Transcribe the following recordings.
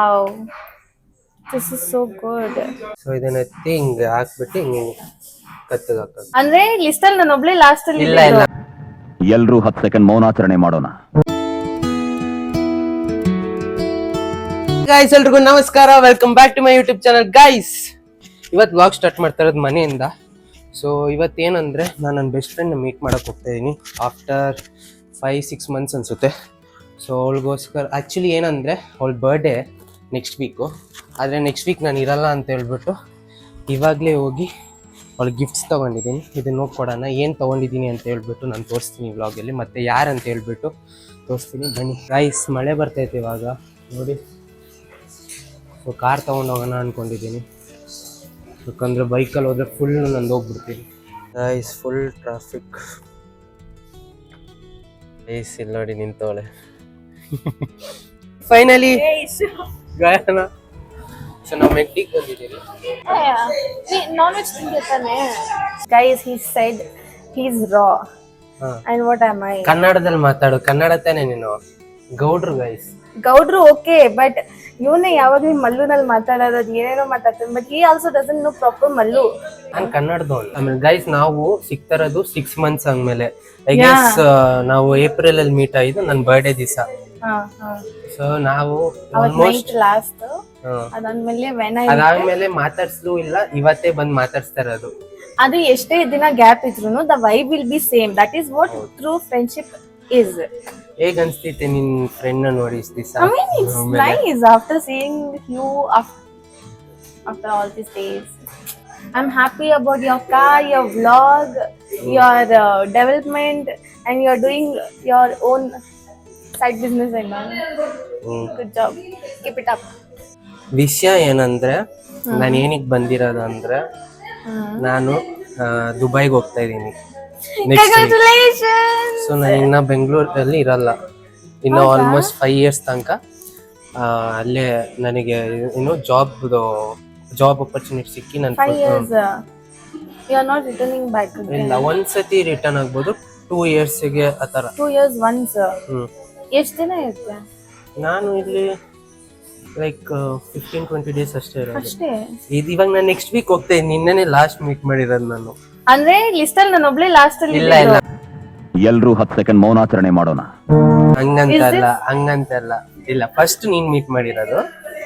Wow, this is so good. So ಇದನ್ನ ಎತ್ತಿ ಹಿಂಗೆ ಹಾಕ್ಬಿಟ್ಟು ಹಿಂಗೆ ಕತ್ತಿಗೆ ಹಾಕೋದು. ಅಂದ್ರೆ ಲಿಸ್ಟ್ ಅಲ್ಲಿ ನಾನು ಒಬ್ಳೆ ಲಾಸ್ಟ್ ಅಲ್ಲಿ ಇಲ್ಲ ಇಲ್ಲ, ಎಲ್ರೂ 10 ಸೆಕೆಂಡ್ ಮೌನಾಚರಣೆ ಮಾಡೋಣ. ಗೈಸ್ ಎಲ್ರಿಗೂ ನಮಸ್ಕಾರ, welcome back to my YouTube channel. Guys ಇವತ್ತು ವ್ಲಾಗ್ ಸ್ಟಾರ್ಟ್ ಮಾಡ್ತಾ ಇರೋದು ಮನೆಯಿಂದ. ಸೊ ಇವತ್ತೇನಂದರೆ ನಾನು ನನ್ನ ಬೆಸ್ಟ್ ಫ್ರೆಂಡ್ನ ಮೀಟ್ ಮಾಡೋಕ್ಕೆ ಹೋಗ್ತಾಯಿದ್ದೀನಿ ಆಫ್ಟರ್ 5-6 ಮಂತ್ಸ್ ಅನಿಸುತ್ತೆ. ಸೊ ಅವಳಿಗೋಸ್ಕರ ಆ್ಯಕ್ಚುಲಿ ಏನಂದರೆ ಅವಳ ಬರ್ಡೇ ನೆಕ್ಸ್ಟ್ ವೀಕು, ಆದರೆ ನೆಕ್ಸ್ಟ್ ವೀಕ್ ನಾನು ಇರಲ್ಲ ಅಂತ ಹೇಳ್ಬಿಟ್ಟು ಇವಾಗಲೇ ಹೋಗಿ ಅವಳಿಗೆ ಗಿಫ್ಟ್ಸ್ ತೊಗೊಂಡಿದ್ದೀನಿ. ಇದನ್ನು ನೋಡ್ಕೊಡೋಣ ಏನು ತೊಗೊಂಡಿದ್ದೀನಿ ಅಂತ ಹೇಳ್ಬಿಟ್ಟು ನಾನು ತೋರಿಸ್ತೀನಿ ವ್ಲಾಗಲ್ಲಿ, ಮತ್ತು ಯಾರು ಅಂತ ಹೇಳ್ಬಿಟ್ಟು ತೋರಿಸ್ತೀನಿ. ಬನ್ನಿ ಗೈಸ್, ಮಳೆ ಬರ್ತೈತೆ ಇವಾಗ ನೋಡಿ. ಸೊ ಕಾರ್ ತೊಗೊಂಡು ಹೋಗೋಣ ಅಂದ್ಕೊಂಡಿದ್ದೀನಿ, ಯಾಕಂದರೆ ಬೈಕಲ್ಲಿ ಹೋದರೆ ಫುಲ್ ನಂದು ಹೋಗ್ಬಿಡ್ತೀನಿ. Guys full traffic. ಗೈಸ್ ಇಲ್ಲಿ ನೋಡಿ ನಿಂತವಳೆ ಫೈನಲಿ ಗಾಯನ. ಸೊ ನಾವು ಮೆಟ್ಟಿಗೆ ಬಂದಿದ್ದೀವಿ. ನಾನ್ ವೆಜ್ ತಿಂತಾನೆ. Guys he said he's raw and what am I? ಕನ್ನಡದಲ್ಲಿ ಮಾತಾಡು, ಕನ್ನಡ ತಾನೆ ನೀನು. ಗೌಡ್ರು ಗೈಸ್, ಗೌಡ್ರು ಓಕೆ, ಬಟ್ ಇವನೇ ಯಾವಾಗ್ಲೂ ಮಲ್ಲುನಲ್ಲಿ ಮಾತಾಡೋದು, ಏನೇನೋ ಮಾತಾಡ್ತಾನೆ, but he also doesn't know proper Mallu. ನಾನು ಕನ್ನಡದವನು. ಆಮೇಲೆ ಗೈಸ್ ನಾವು ಸಿಗ್ತಾರದು 6 ಮಂತ್ಸ್ ಆದ್ಮೇಲೆ. ಐ ಗೆಸ್ ನಾವು ಏಪ್ರಿಲ್ ಅಲ್ಲಿ ಮೀಟ್ ಆಗಿದ್ದು ನನ್ನ ಬರ್ಡೇ ದಿವಸ. ಸೊ ನಾವು ಆಲ್ಮೋಸ್ಟ್ ಲಾಸ್ಟ್ ಅದಾದ್ಮೇಲೆ ಅದಾದ್ಮೇಲೆ ಮಾತಾಡ್ಸ್ಲೂ ಇಲ್ಲ, ಇವತ್ತೇ ಬಂದು ಮಾತಾಡ್ಸ್ತಾ ಇರೋದು. ಅದು ಎಷ್ಟೇ ದಿನ ಗ್ಯಾಪ್ ಇದ್ರು the vibe will be same. That is what true friendship is. ಹೇಗ್ ಅನ್ಸ್ತೈತೆ ನಿನ್ ಫ್ರೆಂಡ್ ನ ನೋಡಿ ಇಷ್ಟ ದಿವಸ? I mean, it's nice after seeing you after all these days. I'm happy about your car, your vlog, your development, and you're doing your own side business and all. Good job. Keep it up. ವಿಷಯ ಏನಂದ್ರೆ, ನಾನು ಏನಕ್ಕೆ ಬಂದಿರೋದು ಅಂದ್ರೆ, ನಾನು ದುಬೈಗೆ ಹೋಗ್ತಾ ಇದ್ದೀನಿ next week. So ನಾನು ಇನ್ನ ಬೆಂಗಳೂರಲ್ಲಿ ಇರಲ್ಲ ಇನ್ನು ಆಲ್ಮೋಸ್ಟ್ 5 ಇಯರ್ಸ್ ತನಕ. ಅಲ್ಲೇ ನನಗೆ ಇನ್ನು ಜಾಬ್ ಅಪರ್ಚುನಿಟಿ ಸಿಕ್ಕಿ ನಾನು 5 years you are not returning back again. ಇಲ್ಲ, ಒಂದ್ಸತಿ ರಿಟರ್ನ್ ಆಗ್ಬೋದು, 2 ಇಯರ್ಸ್ಗೆ ಆ ಥರ. 2 years once. ಎಷ್ಟು ದಿನ ಇರುತ್ತೆ? ನಾನು ಇಲ್ಲಿ ಲೈಕ್ 15-20 ಡೇಸ್ ಅಷ್ಟೇ ಇರೋದು. ಅಷ್ಟೇ? ಇವಾಗ ನಾನು ನೆಕ್ಸ್ಟ್ ವೀಕ್ ಹೋಗ್ತಾ ಇದ್ದೀನಿ. ನಿನ್ನೆನೆ ಲಾಸ್ಟ್ ಮೀಟ್ ಮಾಡಿರೋದು ನಾನು. ಅಂದ್ರೆ ಲಿಸ್ಟ್ ಅಲ್ಲಿ ನಾನು ಒಬ್ಳೆ ಲಾಸ್ಟ್ ಅಲ್ಲಿ. ಇಲ್ಲ ಎಲ್ರೂ 10 ಸೆಕೆಂಡ್ ಮೌನಾಚರಣೆ ಮಾಡೋಣ. ಹಂಗಂತಲ್ಲ. ಇಲ್ಲ, ಫಸ್ಟ್ ನೀನ್ ಮೀಟ್ ಮಾಡಿರೋದು,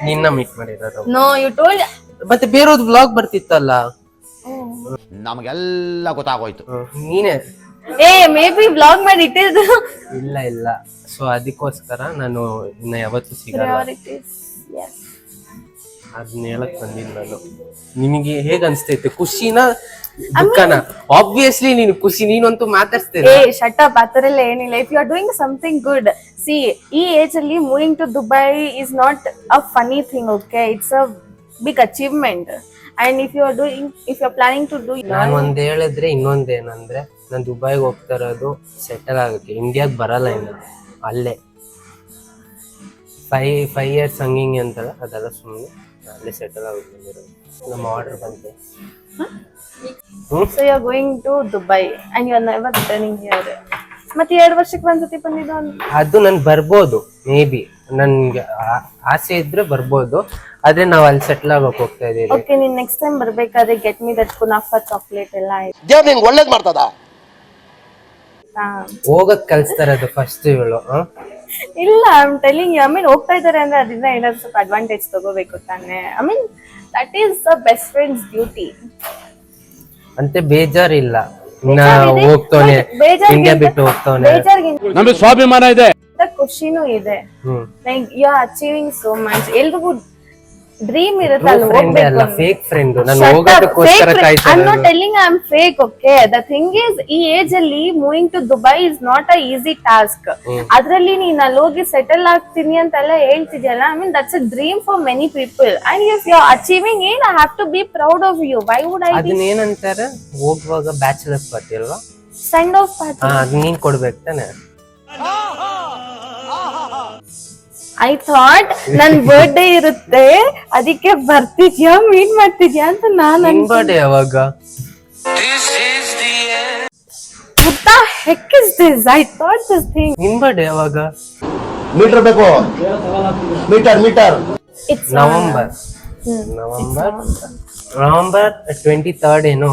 ನಿನ್ನ ಮೀಟ್ ಮಾಡಿರೋದು. No, you told. ಮತ್ತೆ ಬೇರೆಯವ್ರದ್ದು ವ್ಲಾಗ್ ಬರ್ತಿತ್ತಲ್ಲ, ನಮಗೆಲ್ಲ ಗೊತ್ತಾಗೋಯ್ತು. ನೀನೇ ಮೇ ಬಿ ವ್ಲಾಗ್ ಮಾಡಿ ಇಟ್ಟಿದ್ದು. ಇಲ್ಲ. ಸೊ ಅದಕ್ಕೋಸ್ಕರ ನಾನು ಇನ್ನ ಯಾವತ್ತೂ ಸಿಗಲ್ಲ. ಅದನ್ನ ಹೇಳಕ್ ಬಂದಿಲ್ಲ ನಾನು. ನಿನಗೆ ಹೇಗ್ ಅನ್ಸ್ತೈತೆ? ಖುಷಿನ ದುಃಖನ? ಆಬ್ವಿಯಸ್ಲಿ ನೀನು ಖುಷಿ, ನೀನಂತೂ ಮಾತಾಡ್ಸ್ತೇನೆ. ಶಟ್ ಅಪ್, ಆತರ ಎಲ್ಲ ಏನಿಲ್ಲ. If you are doing something good, see ಈ ಏಜ್ ಅಲ್ಲಿ moving to Dubai is not a funny thing, okay? It's a big achievement. And if you are planning to do. ನಾನು ಒಂದ್ ಹೇಳಿದ್ರೆ ಇನ್ನೊಂದೇನಂದ್ರೆ, ನಾನು ದುಬೈಗೆ ಹೋಗ್ತಾ ಇರೋದು ಸೆಟಲ್ ಆಗುತ್ತೆ, ಇಂಡಿಯಾಗೆ ಬರಲ್ಲ ಇನ್ನು. ಅಲ್ಲೇ 5 ಇಯರ್ಸ್ ಹಂಗಿಂಗೆ ಅಂತಲ್ಲ, ಅದೆಲ್ಲ ಸುಮ್ಮನೆ ಅಲ್ಲೇ ಸೆಟಲ್ ಆಗುತ್ತೆ. ನಮ್ಮ ಆರ್ಡರ್ ಬಂತೆ. So you are going to Dubai and you are never returning here. ಮತ್ತೆ 2 ವರ್ಷಕ್ಕೆ ಒಂದ್ಸತಿ ಬಂದಿದ್ದು ಅದು ನನ್ ಬರ್ಬೋದು, ಮೇ ಬಿ ನನ್ಗೆ ಆಸೆ ಇದ್ರೆ ಬರ್ಬೋದು, ಆದ್ರೆ ನಾವ್ ಅಲ್ಲಿ ಸೆಟಲ್ ಆಗೋಕ್ ಹೋಗ್ತಾ ಇದೀವಿ. ಓಕೆ, ನೀನ್ ನೆಕ್ಸ್ಟ್ ಟೈಮ್ ಬರ್ಬೇಕಾದ್ರೆ ಗೆಟ್ ಮಿ ದಟ್ ಕುನಾಫಾ ಚಾಕ್ಲೇಟ್ ಎಲ್ಲ ಆಯ್ತು. ದೇವ್ರು ನಿಂಗೆ ಒಳ್ಳೇದ್ ಮಾಡ್ತದ. ಹೋಗಕ್ ಕಲ್ಸ್ತಾರ ಅದು ಫಸ್ಟ್ ಇವಳು. ಇಲ್ಲ, I am telling you. I mean ಹೋಗ್ತಾ ಇದಾರೆ ಅಂದ್ರೆ ಅದರಿಂದ ಏನಾದ್ರು ಸ್ವಲ್ಪ ಅಡ್ವಾಂಟೇಜ್ ತಗೋಬೇಕು ತಾನೆ. I mean that is a best friends duty. ಅಂತ ಬೇಜಾರಿಲ್ಲ, ಹೋಗ್ತಾನೆ ಇಂಡಿಯಾ ಬಿಟ್ಟು ಹೋಗ್ತಾನೆ. ನಮಗೆ ಸ್ವಾಭಿಮಾನ ಇದೆ, ಖುಷಿನೂ ಇದೆ. Like you are achieving so much. ಎಲ್ರಿಗೂ ಡ್ರೀಮ್ ಇರುತ್ತೆ ಅಲ್ಲಿ ಹೋಗ್ಬೇಕು. ಫೇಕ್ ಫ್ರೆಂಡ್ ನಾನು ಹೋಗೋದಕ್ಕೋಸ್ಕರ ಕಾಯ್ತಾ I am not telling I am fake, okay? The thing is, ಈ ಏಜ್ ಅಲ್ಲಿ moving to Dubai is not a easy task. ಅದ್ರಲ್ಲಿ ನೀನ್ ಅಲ್ಲಿ ಹೋಗಿ ಸೆಟಲ್ ಆಗ್ತೀನಿ ಅಂತೆಲ್ಲ ಹೇಳ್ತಿದ್ಯಲ್ಲ, I mean that's a dream for many people. And if you are achieving it, I have to be proud of you. Why would I? ಅದನ್ನ ಏನಂತಾರೆ, ಹೋಗುವಾಗ ಬ್ಯಾಚಲರ್ಸ್ ಪಾರ್ಟಿ ಅಲ್ವಾ, ಸೆಂಡ್ ಆಫ್ ಪಾರ್ಟಿ. ಅದ್ ನೀನ್ ಕೊಡ್ಬೇಕು ತಾನೆ. ಐ ಥಾಟ್ ನನ್ birthday ಇರುತ್ತೆ, ಅದಕ್ಕೆ ಬರ್ತಿದ್ಯಾ, ಮೀಟ್ ಮಾಡ್ತಿದ್ಯಾ ಅಂತ ನಾನು. ಬರ್ಡೇ ಯಾವಾಗ? What the heck is this? I thought this thing. ನಿನ್ ಬರ್ಡೇ ಯಾವಾಗ? ಮೀಟರ್ ಬೇಕು, meter. It's November Hmm. November 23rd ಏನೋ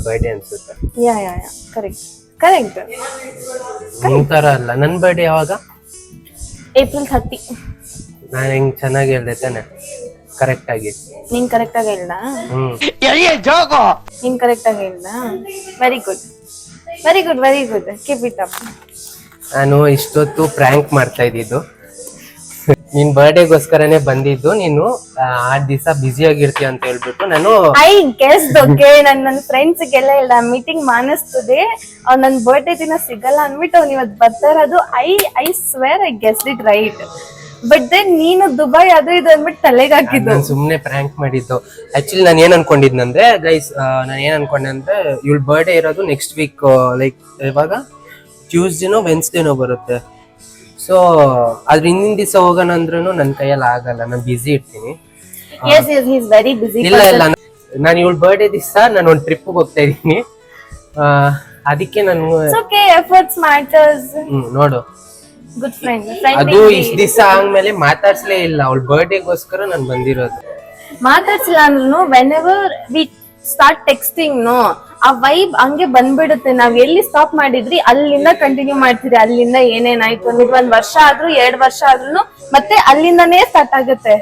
ಬರ್ಡೇ ಅನ್ಸುತ್ತೆ. Yeah. Correct. ನಿಂತರ ಅಲ್ಲ, ನನ್ನ ಬರ್ಡೇ ಯಾವಾಗ? April 30. ನಾನು ಹೆಂಗ್ ಚೆನ್ನಾಗಿ ಹೇಳ್ದೆ ತಾನೆ ಕರೆಕ್ಟ್ ಆಗಿ. ನೀನ್ ಕರೆಕ್ಟ್ ಆಗಿ ಹೇಳ್ದ? ಹ್ಮ್ ನೀನ್ ಕರೆಕ್ಟ್ ಆಗಿ ಹೇಳ್ದ? Very good. Keep it up. ನಾನು ಇಷ್ಟೊತ್ತು ಪ್ರ್ಯಾಂಕ್ ಮಾಡ್ತಾ ಇದ್ದಿದ್ದು. ನಿನ್ ಬರ್ಡೇಗೋಸ್ಕರನೇ ಬಂದಿದ್ದು. ನೀನು ಆ ದಿವಸ ಬ್ಯುಸಿ ಆಗಿರ್ತೀಯ ಅಂತ ಹೇಳ್ಬಿಟ್ಟು ನಾನು ಐ ಗೆಸ್ಡ್. ಓಕೆ, ನನ್ನ ಫ್ರೆಂಡ್ಸ್ಗೆಲ್ಲ ಇಲ್ಲ ಮೀಟಿಂಗ್ ಮಾನಿಸ್ತದೆ, ಅವ್ನು ನನ್ನ ಬರ್ಡೇ ದಿನ ಸಿಗಲ್ಲ ಅನ್ಬಿಟ್ಟು ಅವ್ನು ಇವತ್ತು ಬರ್ತಾ ಇರೋದು. I swear I guessed it right. But then ನೀನು ದುಬೈ ಅದು ಇದು ಅಂದ್ಬಿಟ್ಟು ತಲೆಗೆ ಹಾಕಿದ್ದು. ನಾನು ಸುಮ್ಮನೆ ಪ್ರ್ಯಾಂಕ್ ಮಾಡಿದ್ದು. ಆಕ್ಚುಲಿ ನಾನು ಏನ್ ಅನ್ಕೊಂಡಿದ್ನಂದ್ರೆ ಗೈಸ್, ನಾನು ಏನ್ ಅನ್ಕೊಂಡೆ ಅಂದ್ರೆ ಇವಳ ಬರ್ಡೇ ಇರೋದು ನೆಕ್ಸ್ಟ್ ವೀಕ್, ಲೈಕ್ ಇವಾಗ ಟ್ಯೂಸ್ಡೇನೋ ವೆನ್ಸ್ಡೇನೋ ಬರುತ್ತೆ. ಸೊ ಅದ್ರ ಹಿಂದಿನ ದಿವಸ ಹೋಗೋಣ ಅಂದ್ರೂ ನನ್ನ ಕೈಯಲ್ಲಿ ಆಗಲ್ಲ, ನಾನು ಬ್ಯುಸಿ ಇರ್ತೀನಿ. Yes, he is very busy. ಇಲ್ಲ ನಾನು ಇವಳ ಬರ್ಡೇ ದಿವಸ ನಾನು ಒಂದು ಟ್ರಿಪ್ ಹೋಗ್ತಾ ಇದ್ದೀನಿ. ಅದಕ್ಕೆ ನಾನು It's okay, efforts matters. ನೋಡು, Good friend. ಅದು ಇಷ್ಟ ದಿವಸ ಆದ್ಮೇಲೆ ಮಾತಾಡ್ಸ್ಲೇ ಇಲ್ಲ. ಅವಳ ಬರ್ಡೇಗೋಸ್ಕರ ನಾನು ಬಂದಿರೋದು. ಮಾತಾಡ್ಸಿಲ್ಲ ಅಂದ್ರೂ whenever we start texting no, ಆ ವೈಬ್ ಹಂಗೆ ಬಂದ್ಬಿಡುತ್ತೆ. ನಾವ್ ಎಲ್ಲಿ ಸ್ಟಾಪ್ ಮಾಡಿದ್ರಿ ಅಲ್ಲಿಂದ ಕಂಟಿನ್ಯೂ ಮಾಡ್ತೀರಿ. ಅಲ್ಲಿಂದ ಏನೇನಾಯ್ತು ಅಂದ್ರೆ 1 ವರ್ಷ ಆದ್ರೂ 2 ವರ್ಷ ಆದ್ರೂ ಮತ್ತೆ ಅಲ್ಲಿಂದಾನೇ ಸ್ಟಾರ್ಟ್ ಆಗುತ್ತೆ.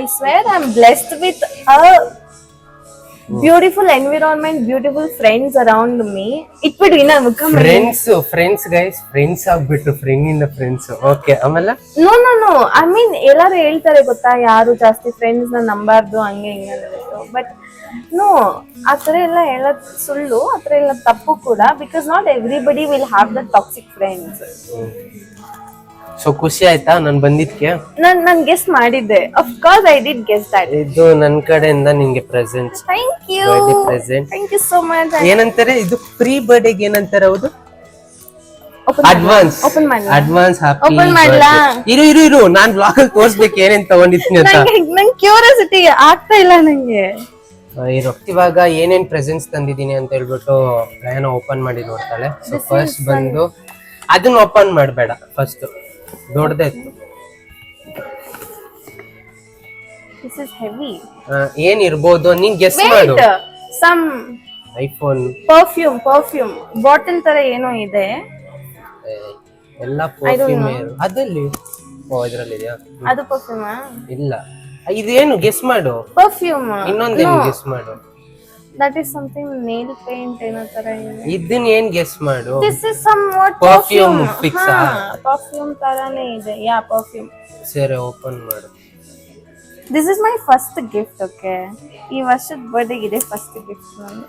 I swear I am blessed with a beautiful environment, beautiful friends around me. ಇಟ್ಬಿಡು ಇನ್ನ ಮುಖ. ಫ್ರೆಂಡ್ಸ್ ಗೈಸ್, ಫ್ರೆಂಡ್ಸ್ ಆಗ್ಬಿಟ್ರು, ಫ್ರೆಂಡ್ ಇಂದ ಫ್ರೆಂಡ್ಸ್. ಓಕೆ, ಆಮೇಲೆ ನೋ ಐ ಮೀನ್ ಎಲ್ಲಾರು ಹೇಳ್ತಾರೆ ಗೊತ್ತಾ, ಯಾರು ಜಾಸ್ತಿ ಫ್ರೆಂಡ್ಸ್ ನ ನಂಬಾರ್ದು ಹಂಗೆ ಹಿಂಗೆ ಅನ್ನೋದು. ಬಟ್ ನೋ, ಆತರ ಎಲ್ಲ ಹೇಳೋದ್ ಸುಳ್ಳು, ಆತರ ಎಲ್ಲ ತಪ್ಪು ಕೂಡ. Because not everybody will have the toxic friends. So ಖುಷಿ ಆಯ್ತಾ ನಾನು ಬಂದಿದ್ಕೆ? ನಾನ್ ಗೆಸ್ ಮಾಡಿದ್ದೆ. Of course I did guess that. ಇದು ನನ್ನ ಕಡೆಯಿಂದ ನಿಂಗೆ present. Thank you. Birthday present. Thank you so much. ಏನಂತಾರೆ ಇದು? ಪ್ರೀ ಬರ್ಡೇಗೆ ಏನಂತಾರೆ? ಹೌದು, ಅಡ್ವಾನ್ಸ್. ಅಡ್ವಾನ್ಸ್ ಹ್ಯಾಪಿ ಓಪನ್ ಮಾಡ್ಲಾ? ಇರು ನಾನು ಬ್ಲಾಗ್ ಅಲ್ಲಿ ತೋರಿಸ್ಬೇಕು ಏನೇನ್ ತಗೊಂಡಿದ್ದೀನಿ ಅಂತ. ನಂಗೆ ಕ್ಯೂರಿಯಾಸಿಟಿ ಆಗ್ತಾ ಇಲ್ಲ ನಂಗೆ. ಇವಾಗ ಏನೇನ್ ಪ್ರೆಸೆಂಟ್ಸ್ ತಂದಿದ್ದೀನಿ ಅಂತ ಹೇಳ್ಬಿಟ್ಟು ಪ್ರಯಾಣ ಓಪನ್ ಮಾಡಿ ನೋಡ್ತಾಳೆ. ಸೊ ಫಸ್ಟ್ ಬಂದು ಅದನ್ನ ಓಪನ್ ಮಾಡಬೇಡ, ಫಸ್ಟ್ ದೊಡ್ಡದೇ ಇತ್ತು. This is heavy. ಏನ್ ಇರ್ಬೋದು ನೀನ್ ಗೆಸ್ ಮಾಡು. ಸಮ್ ಐಫೋನ್ ಪರ್ಫ್ಯೂಮ್ ಬಾಟಲ್ ತರ ಏನೋ ಇದೆ. ಎಲ್ಲ ಪರ್ಫ್ಯೂಮ್ ಅದಲ್ಲಿ. ಓ ಇದ್ರಲ್ಲಿದೆಯಾ? ಅದು ಪರ್ಫ್ಯೂಮಾ? ಇಲ್ಲ, ಇದೇನು ಗೆಸ್ ಮಾಡು. ಪರ್ಫ್ಯೂಮ್. ಇನ್ನೊಂದೇನು ಗೆಸ್ ಮಾಡು. That is something nail paint ಏನೋ ತರ ಇದೆ. ಇದನ್ನ ಏನ್ ಗೆಸ್ ಮಾಡು. This is somewhat perfume fix. Perfume ತರಾನೇ ಇದೆ. ಯಾ ಪರ್ಫ್ಯೂಮ್. ಸರಿ ಓಪನ್ ಮಾಡು. This is my first gift. Okay, ಈ ವರ್ಷದ ಬರ್ಡೇಗೆ ಇದೆ ಫಸ್ಟ್ ಗಿಫ್ಟ್ ನಂದು.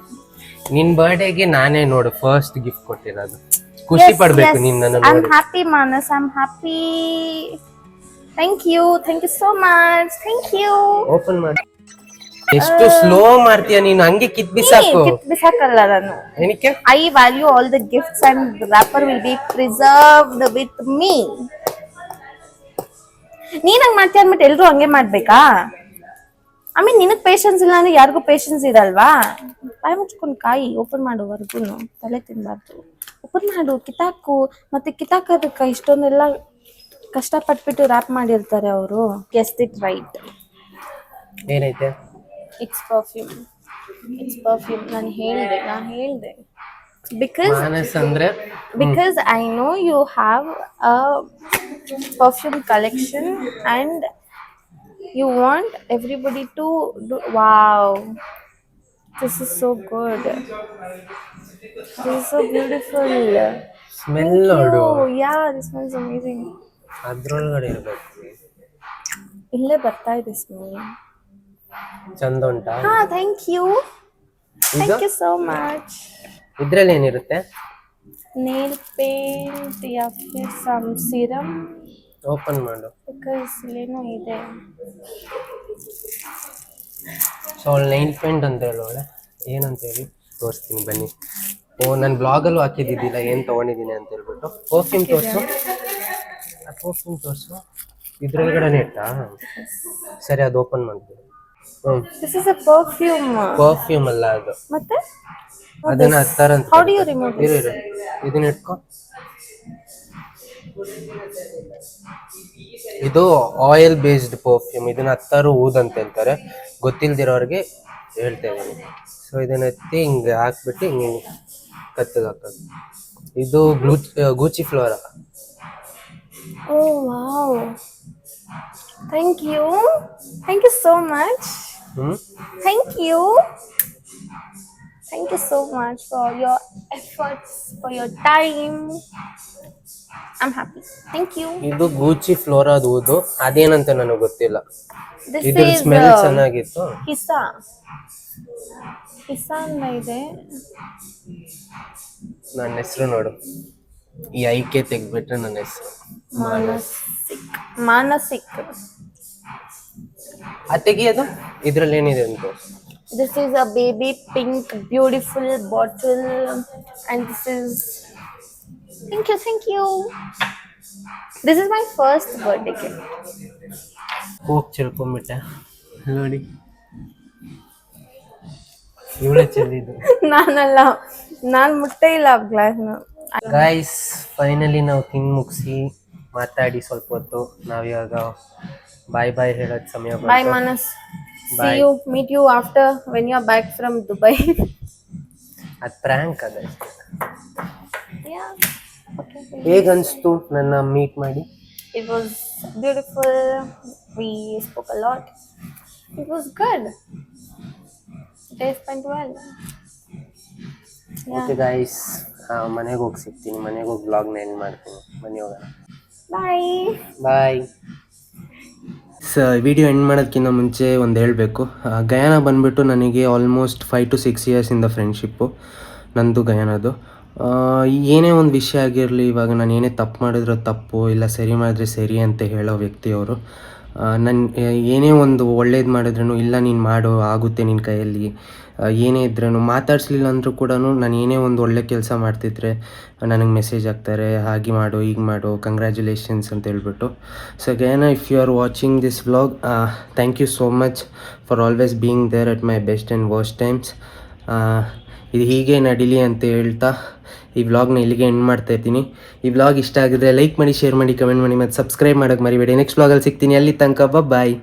ನಿನ್ ಬರ್ಡೇಗೆ ನಾನೇ ನೋಡು ಫಸ್ಟ್ ಗಿಫ್ಟ್ ಕೊಟ್ಟಿರೋದು. ಖುಷಿ ಪಡ್ಬೇಕು ನೀನ್ ನನ್ನ I am happy Manas, I am happy. Thank you so much. Thank you. Open ಮಾಡಿ. ಎಷ್ಟು ಸ್ಲೋ ಮಾಡ್ತೀಯ ನೀನು, ಹಂಗೆ ಕಿತ್ ಬಿಸಾಕು. ಬಿಸಾಕಲ್ಲ ನಾನು. ಏನಕ್ಕೆ? I value all the gifts and wrapper will be preserved with me. ನೀನ್ ಹಂಗ್ ಮಾಡ್ತೀಯ ಅಂದ್ಬಿಟ್ಟು ಎಲ್ರು ಹಂಗೆ ಮಾಡ್ಬೇಕಾ? ಐ ಮೀನ್ ನಿನಗ್ ಪೇಷನ್ಸ್ ಇಲ್ಲ ಅಂದ್ರೆ ಯಾರಿಗೂ ಪೇಷನ್ಸ್ ಇರಲ್ವಾ? ಬಾಯ್ ಮುಚ್ಕೊಂಡ್ ಕಾಯಿ ಓಪನ್ ಮಾಡೋವರೆಗೂ ತಲೆ ತಿನ್ಬಾರ್ದು. ಓಪನ್ ಮಾಡು, ಕಿತಾಕು. ಮತ್ತೆ ಕಿತಾಕೋದಕ್ಕ ಇಷ್ಟೊಂದೆಲ್ಲ ಕಷ್ಟಪಟ್ಬಿಟ್ಟು ರ್ಯಾಪ್ ಮಾಡಿರ್ತಾರೆ ಅವರು. Guessed it right. ಏನೈತೆ? It's perfume. ನಾನು ಹೇಳ್ದೆ because I know you have a perfume collection and you want everybody to do. Wow, this is so good. This is so beautiful. Smell ನೋಡು. Yeah, this smells amazing. ಅದ್ರೊಳಗಡೆ ಇರ್ಬೇಕು. ಇಲ್ಲೇ ಬರ್ತಾ ಇದೆ smell. ಚಂದ ಉಂಟಾ? ಹಾ, ಥ್ಯಾಂಕ್ ಯು ಸೋ ಮಚ್. ಇದ್ರಲ್ಲಿ ಏನಿರುತ್ತೆ? ನೇಲ್ ಪೇಂಟ್ ಯಾ ಫಿರ್ ಸಮ್ ಸಿರಮ್. ಓಪನ್ ಮಾಡು. ಬಿಕಾಸ್ ಇಲ್ಲೇನೋ ಇದೆ. ಸೊ ಅವಳು ನೈಲ್ ಪೇಂಟ್ ಅಂತ ಹೇಳೋಳೆ. ಏನಂತ ಹೇಳಿ ತೋರಿಸ್ತೀನಿ ಬನ್ನಿ. ನನ್ನ ಬ್ಲಾಗಲ್ಲೂ ಹಾಕಿದ್ದಿದ್ದಿಲ್ಲ ಏನು ತೊಗೊಂಡಿದ್ದೀನಿ ಅಂತ ಹೇಳ್ಬಿಟ್ಟು. ಪರ್ಫ್ಯೂಮ್ ತೋರಿಸು. ಇದ್ರೊಳಗಡೆ ಇಟ್ಟಾ? ಸರಿ, ಅದು ಓಪನ್ ಮಾಡ್ತೀನಿ. This is a perfume. Perfume ಅಲ್ಲ ಅದು. ಮತ್ತೆ ಅದನ್ನ ಹತ್ತಾರ ಅಂತ. How do you remove this? ಇದನ್ನ ಇಟ್ಕೋ. ಇದು ಆಯಿಲ್ ಬೇಸ್ಡ್ ಪರ್ಫ್ಯೂಮ್. ಇದನ್ನ ಹತ್ತಾರು ಊದ್ ಅಂತ ಹೇಳ್ತಾರೆ, ಗೊತ್ತಿಲ್ದಿರೋರಿಗೆ ಹೇಳ್ತಾ ಇದ್ದೀನಿ. ಸೊ ಇದನ್ನ ಎತ್ತಿ ಹಿಂಗೆ ಹಾಕ್ಬಿಟ್ಟು ಹಿಂಗೆ ಕತ್ತಿಗೆ ಹಾಕೋದು. ಇದು ಗೂಚಿ flora. Oh wow. Thank you. Thank you so much. Thank you. Thank you so much for your efforts, for your time. I'm happy. Thank you. ಇದು ಗೂಚಿ ಫ್ಲೋರಾದ ಊದು, ಅದೇನಂತ ನನಗೆ ಗೊತ್ತಿಲ್ಲ. This ಇದ್ರ is ಸ್ಮೆಲ್ ಚೆನ್ನಾಗಿತ್ತು. Hissa. Hissa ಅಂತ ಇದೆ. ನನ್ನ ಹೆಸರು ನೋಡು, ಈ ಐಕೆ ತೆಗ್ಬಿಟ್ರೆ ನನ್ನ ಹೆಸರು ಮಾನಸಿಕ್. ಅದು ತೆಗಿಯೋದು ಇದ್ರಲ್ಲಿ ಏನಿದೆ ಅಂತ. This is a baby pink beautiful bottle and this is thank you. This is my first birthday gift. ಹೋಗಿ ಚಿಳ್ಕೊಂಬಿಟ್ಟೆ ನೋಡಿ, ಇವಳೇ ಚೆಲ್ಲಿದ್ದು. ನಾನಲ್ಲ, ನಾನು ಮುಟ್ಟೇ ಇಲ್ಲ ಗ್ಲಾಸ್ನ. ಗೈಸ್ ಫೈನಲಿ ನಾವು ತಿಂದು ಮುಗಿಸಿ ಮಾತಾಡಿ ಸ್ವಲ್ಪ ಹೊತ್ತು ನಾವಿವಾಗ ಬಾಯ್ ಬಾಯ್ ಹೇಳೋದು ಸಮಯ ಬಂತು. Bye Manas. Bye. See you, meet you after when you are back from Dubai. ಅದು ಪ್ರ್ಯಾಂಕ್ ಅದ. Yeah. Okay. ಹೇಗನ್ನಿಸ್ತು ನನ್ನ ಮೀಟ್ ಮಾಡಿ? It was beautiful. We spoke a lot. It was good. Day spent well. Okay guys, ಮನೆಗೆ ಹೋಗಿ ಸಿಗ್ತೀನಿ, ಮನೆಗೆ ಹೋಗಿ ಬ್ಲಾಗ್ನ end ಮಾಡ್ತೀನಿ. ಬನ್ನಿ ಹೋಗೋಣ. Bye. ಬಾಯ್. ವಿಡಿಯೋ ಎಂಡ್ ಮಾಡೋದಕ್ಕಿಂತ ಮುಂಚೆ ಒಂದು ಹೇಳಬೇಕು. ಗಯಾನ ಬಂದುಬಿಟ್ಟು ನನಗೆ ಆಲ್ಮೋಸ್ಟ್ 5 to 6 ಇಯರ್ಸಿಂದ ಫ್ರೆಂಡ್ಶಿಪ್ಪು ನಂದು ಗಯಾನದು. ಏನೇ ಒಂದು ವಿಷಯ ಆಗಿರಲಿ, ಇವಾಗ ನಾನು ಏನೇ ತಪ್ಪು ಮಾಡಿದ್ರೆ ತಪ್ಪು, ಇಲ್ಲ ಸರಿ ಮಾಡಿದ್ರೆ ಸರಿ ಅಂತ ಹೇಳೋ ವ್ಯಕ್ತಿಯವರು. ನನ್ನ ಏನೇ ಒಂದು ಒಳ್ಳೇದು ಮಾಡಿದ್ರೂ ಇಲ್ಲ ನೀನು ಮಾಡು ಆಗುತ್ತೆ ನಿನ್ನ ಕೈಯಲ್ಲಿ, ಏನೇ ಇದ್ರೂ ಮಾತಾಡಿಸ್ಲಿಲ್ಲ ಅಂದರೂ ಕೂಡ ನಾನು ಏನೇ ಒಂದು ಒಳ್ಳೆ ಕೆಲಸ ಮಾಡ್ತಿದ್ರೆ ನನಗೆ ಮೆಸೇಜ್ ಹಾಕ್ತಾರೆ, ಹಾಗೆ ಮಾಡು ಹೀಗೆ ಮಾಡು, ಕಂಗ್ರ್ಯಾಚುಲೇಷನ್ಸ್ ಅಂತ ಹೇಳ್ಬಿಟ್ಟು. ಸೊ ಗಯಾನ, if you are watching this vlog, thank you so much for always being there at my best and worst times. ಇದು ಹೀಗೆ ನಡೀಲಿ ಅಂತ ಹೇಳ್ತಾ ಈ ವ್ಲಾಗ್ನ ಇಲ್ಲಿಗೆ ಎಂಡ್ ಮಾಡ್ತಾ ಇದ್ದೀನಿ. ಈ ವ್ಲಾಗ್ ಇಷ್ಟ ಆಗಿದ್ರೆ ಲೈಕ್ ಮಾಡಿ, ಶೇರ್ ಮಾಡಿ, ಕಮೆಂಟ್ ಮಾಡಿ ಮತ್ತು ಸಬ್ಸ್ಕ್ರೈಬ್ ಮಾಡೋಕ್ಕೆ ಮರಿಬೇಡಿ. ನೆಕ್ಸ್ಟ್ ವ್ಲಾಗಲ್ಲಿ ಸಿಗ್ತೀನಿ. ಅಲ್ಲಿ ತನಕ ಬಾಯ್.